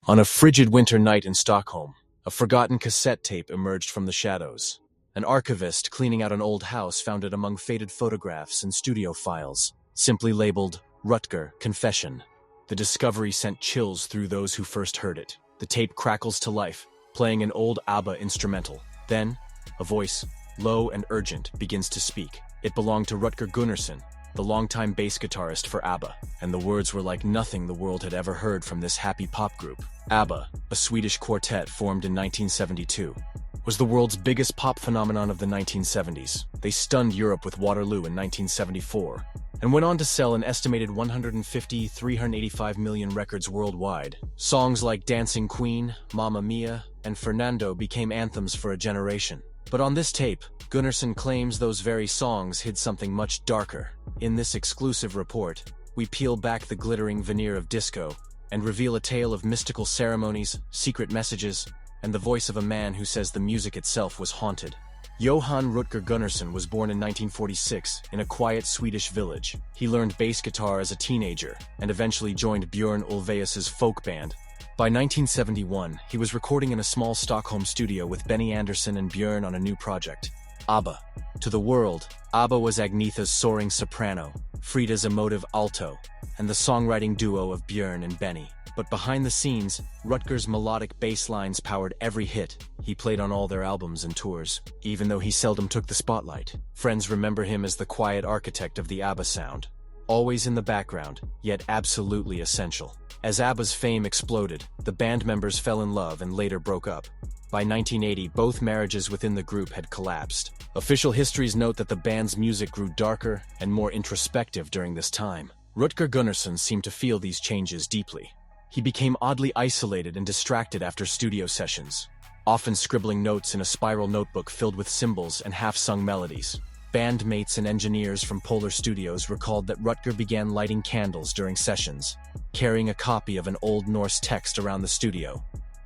On a frigid winter night in Stockholm, a forgotten cassette tape emerged from the shadows. An archivist cleaning out an old house found it among faded photographs and studio files, simply labeled Rutger Confession. The discovery sent chills through those who first heard it. The tape crackles to life, playing an old ABBA instrumental. Then, a voice, low and urgent, begins to speak. It belonged to Rutger Gunnarsson, the longtime bass guitarist for ABBA, and the words were like nothing the world had ever heard from this happy pop group. ABBA, a Swedish quartet formed in 1972, was the world's biggest pop phenomenon of the 1970s. They stunned Europe with Waterloo in 1974, and went on to sell an estimated 385 million records worldwide. Songs like Dancing Queen, Mamma Mia, and Fernando became anthems for a generation. But on this tape, Gunnarsson claims those very songs hid something much darker. In this exclusive report, we peel back the glittering veneer of disco and reveal a tale of mystical ceremonies, secret messages, and the voice of a man who says the music itself was haunted. Johan Rutger Gunnarsson was born in 1946 in a quiet Swedish village. He learned bass guitar as a teenager and eventually joined Björn Ulvaeus's folk band. By 1971, he was recording in a small Stockholm studio with Benny Andersson and Björn on a new project, ABBA. To the world, ABBA was Agnetha's soaring soprano, Frida's emotive alto, and the songwriting duo of Björn and Benny. But behind the scenes, Rutger's melodic bass lines powered every hit. He played on all their albums and tours, even though he seldom took the spotlight. Friends remember him as the quiet architect of the ABBA sound, always in the background, yet absolutely essential. As ABBA's fame exploded, the band members fell in love and later broke up. By 1980, both marriages within the group had collapsed. Official histories note that the band's music grew darker and more introspective during this time. Rutger Gunnarsson seemed to feel these changes deeply. He became oddly isolated and distracted after studio sessions, often scribbling notes in a spiral notebook filled with symbols and half-sung melodies. Bandmates and engineers from Polar Studios recalled that Rutger began lighting candles during sessions, carrying a copy of an Old Norse text around the studio,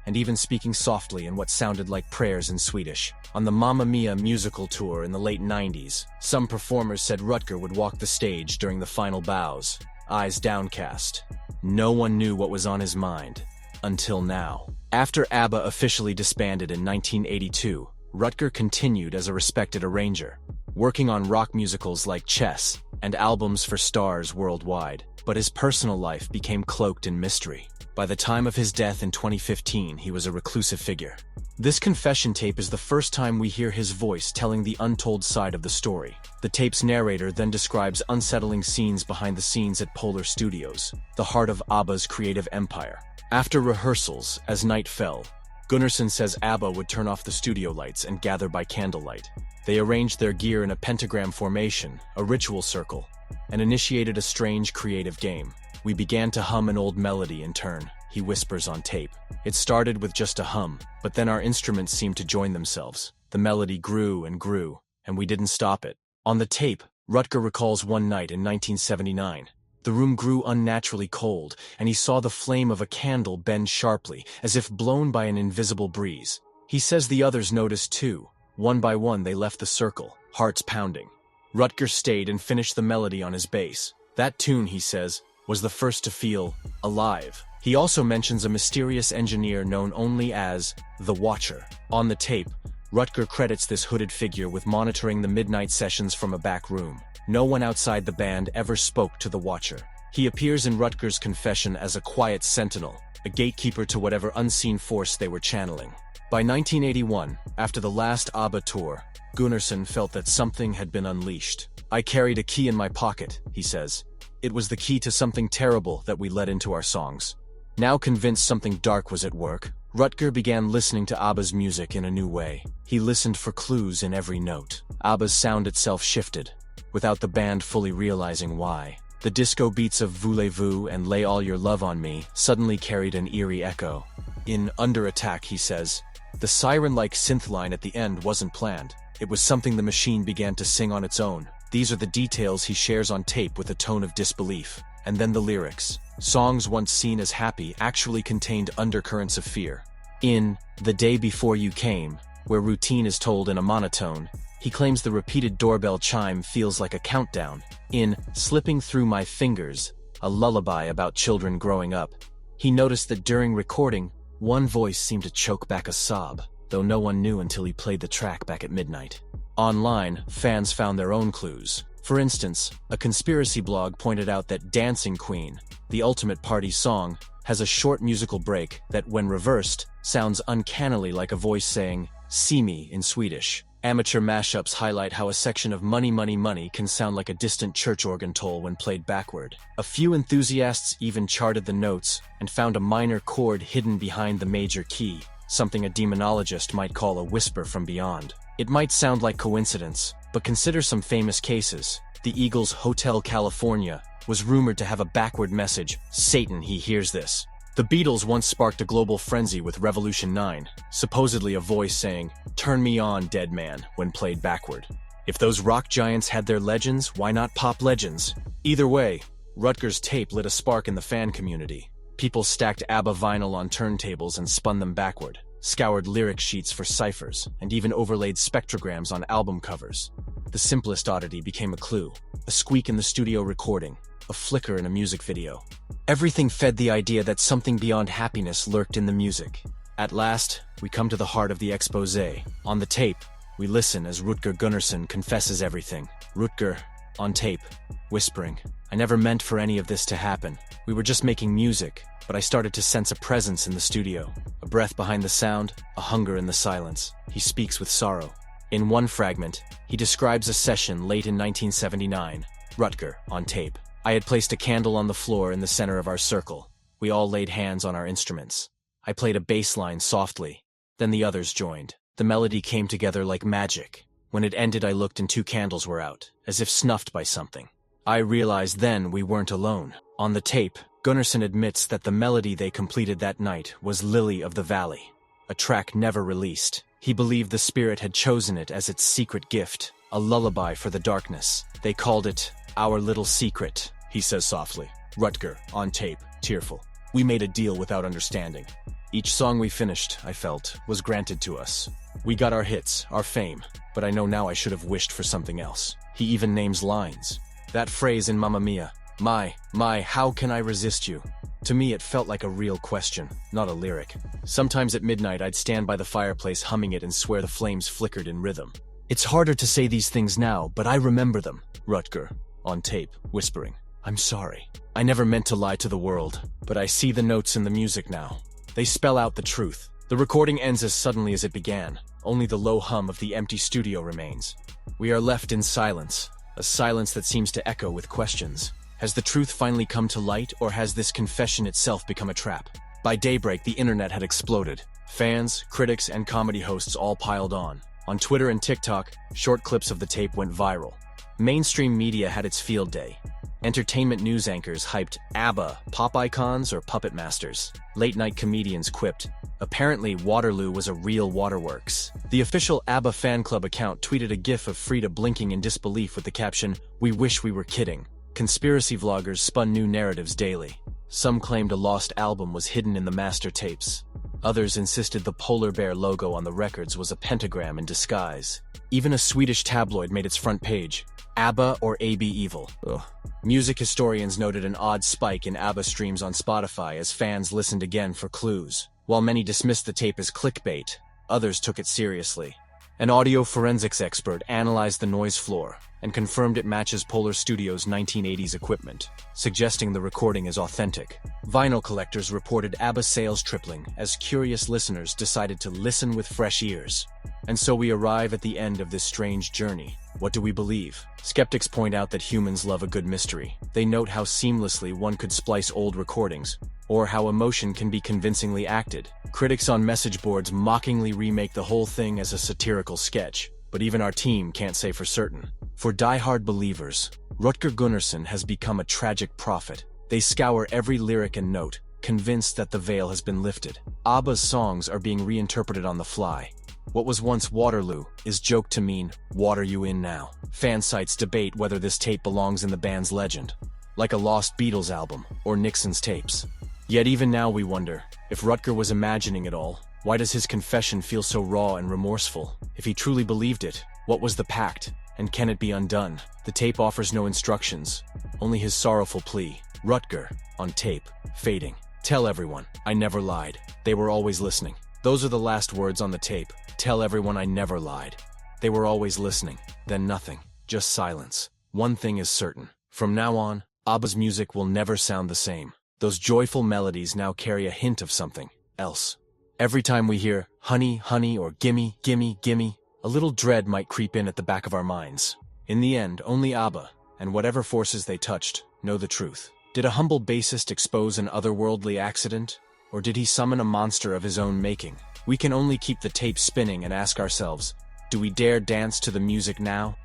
and even speaking softly in what sounded like prayers in Swedish. On the Mamma Mia musical tour in the late 90s, some performers said Rutger would walk the stage during the final bows, eyes downcast. No one knew what was on his mind, until now. After ABBA officially disbanded in 1982, Rutger continued as a respected arranger, working on rock musicals like Chess and albums for stars worldwide. But his personal life became cloaked in mystery. By the time of his death in 2015, he was a reclusive figure. This confession tape is the first time we hear his voice telling the untold side of the story. The tape's narrator then describes unsettling scenes behind the scenes at Polar Studios, the heart of ABBA's creative empire. After rehearsals, as night fell, Gunnarsson says ABBA would turn off the studio lights and gather by candlelight. They arranged their gear in a pentagram formation, a ritual circle, and initiated a strange creative game. We began to hum an old melody in turn, he whispers on tape. It started with just a hum, but then our instruments seemed to join themselves. The melody grew, and we didn't stop it. On the tape, Rutger recalls one night in 1979. The room grew unnaturally cold, and he saw the flame of a candle bend sharply, as if blown by an invisible breeze. He says the others noticed too. One by one they left the circle, hearts pounding. Rutger stayed and finished the melody on his bass. That tune, he says, was the first to feel alive. He also mentions a mysterious engineer known only as the Watcher. On the tape, Rutger credits this hooded figure with monitoring the midnight sessions from a back room. No one outside the band ever spoke to the Watcher. He appears in Rutger's confession as a quiet sentinel, a gatekeeper to whatever unseen force they were channeling. By 1981, after the last ABBA tour, Gunnarsson felt that something had been unleashed. I carried a key in my pocket, he says. It was the key to something terrible that we let into our songs. Now convinced something dark was at work, Rutger began listening to ABBA's music in a new way. He listened for clues in every note. ABBA's sound itself shifted, without the band fully realizing why. The disco beats of Voulez-Vous and Lay All Your Love on Me suddenly carried an eerie echo. In Under Attack, he says, the siren-like synth line at the end wasn't planned. It was something the machine began to sing on its own. These are the details he shares on tape with a tone of disbelief. And then the lyrics. Songs once seen as happy actually contained undercurrents of fear. In The Day Before You Came, where routine is told in a monotone, he claims the repeated doorbell chime feels like a countdown. In Slipping Through My Fingers, a lullaby about children growing up, He noticed that during recording, one voice seemed to choke back a sob, though no one knew until he played the track back at midnight. Online, fans found their own clues. For instance, a conspiracy blog pointed out that Dancing Queen, the ultimate party song, has a short musical break that, when reversed, sounds uncannily like a voice saying, "See me" in Swedish. Amateur mashups highlight how a section of Money Money Money can sound like a distant church organ toll when played backward. A few enthusiasts even charted the notes and found a minor chord hidden behind the major key, something a demonologist might call a whisper from beyond. It might sound like coincidence, but consider some famous cases. The Eagles' Hotel California was rumored to have a backward message, "Satan, he hears this." The Beatles once sparked a global frenzy with Revolution 9, supposedly a voice saying, "Turn me on, dead man," when played backward. If those rock giants had their legends, why not pop legends? Either way, Rutger's tape lit a spark in the fan community. People stacked ABBA vinyl on turntables and spun them backward, scoured lyric sheets for ciphers, and even overlaid spectrograms on album covers. The simplest oddity became a clue, a squeak in the studio recording, a flicker in a music video. Everything fed the idea that something beyond happiness lurked in the music. At last, we come to the heart of the exposé. On the tape, we listen as Rutger Gunnarsson confesses everything. Rutger, on tape, whispering, "I never meant for any of this to happen. We were just making music, but I started to sense a presence in the studio. A breath behind the sound, a hunger in the silence." He speaks with sorrow. In one fragment, he describes a session late in 1979. Rutger, on tape. "I had placed a candle on the floor in the center of our circle. We all laid hands on our instruments. I played a bass line softly. Then the others joined. The melody came together like magic. When it ended, I looked and 2 candles were out, as if snuffed by something. I realized then we weren't alone." On the tape, Gunnarsson admits that the melody they completed that night was Lily of the Valley, a track never released. He believed the spirit had chosen it as its secret gift, a lullaby for the darkness. "They called it our little secret," he says softly. Rutger, on tape, tearful. "We made a deal without understanding. Each song we finished, I felt, was granted to us. We got our hits, our fame, but I know now I should have wished for something else." He even names lines. That phrase in Mamma Mia, my, how can I resist you?" To me, it felt like a real question, not a lyric. Sometimes at midnight, I'd stand by the fireplace humming it and swear the flames flickered in rhythm. "It's harder to say these things now, but I remember them." Rutger, on tape, whispering, "I'm sorry. I never meant to lie to the world, but I see the notes in the music now. They spell out the truth." The recording ends as suddenly as it began. Only the low hum of the empty studio remains. We are left in silence, a silence that seems to echo with questions. Has the truth finally come to light, or has this confession itself become a trap? By daybreak, the internet had exploded. Fans, critics, and comedy hosts all piled on. On Twitter and TikTok, short clips of the tape went viral. Mainstream media had its field day. Entertainment news anchors hyped ABBA, pop icons, or puppet masters. Late-night comedians quipped, apparently Waterloo was a real waterworks. The official ABBA fan club account tweeted a gif of Frida blinking in disbelief with the caption, "We wish we were kidding." Conspiracy vloggers spun new narratives daily. Some claimed a lost album was hidden in the master tapes. Others insisted the polar bear logo on the records was a pentagram in disguise. Even a Swedish tabloid made its front page, ABBA or AB Evil. Ugh. Music historians noted an odd spike in ABBA streams on Spotify as fans listened again for clues. While many dismissed the tape as clickbait, others took it seriously. An audio forensics expert analyzed the noise floor and confirmed it matches Polar Studios' 1980s equipment, suggesting the recording is authentic. Vinyl collectors reported ABBA sales tripling as curious listeners decided to listen with fresh ears. And so we arrive at the end of this strange journey. What do we believe? Skeptics point out that humans love a good mystery. They note how seamlessly one could splice old recordings, or how emotion can be convincingly acted. Critics on message boards mockingly remake the whole thing as a satirical sketch, but even our team can't say for certain. For die-hard believers, Rutger Gunnarsson has become a tragic prophet. They scour every lyric and note, convinced that the veil has been lifted. ABBA's songs are being reinterpreted on the fly. What was once Waterloo is joked to mean, "Water you in now." Fan sites debate whether this tape belongs in the band's legend, like a lost Beatles album or Nixon's tapes. Yet even now we wonder, if Rutger was imagining it all, why does his confession feel so raw and remorseful? If he truly believed it, what was the pact, and can it be undone? The tape offers no instructions, only his sorrowful plea. Rutger, on tape, fading. Tell everyone, I never lied. They were always listening. Those are the last words on the tape. Tell everyone I never lied. They were always listening. Then nothing. Just silence. One thing is certain. From now on, ABBA's music will never sound the same. Those joyful melodies now carry a hint of something else. Every time we hear honey, honey, or gimme, gimme, gimme, a little dread might creep in at the back of our minds. In the end, only ABBA, and whatever forces they touched, know the truth. Did a humble bassist expose an otherworldly accident? Or did he summon a monster of his own making? We can only keep the tape spinning and ask ourselves, do we dare dance to the music now?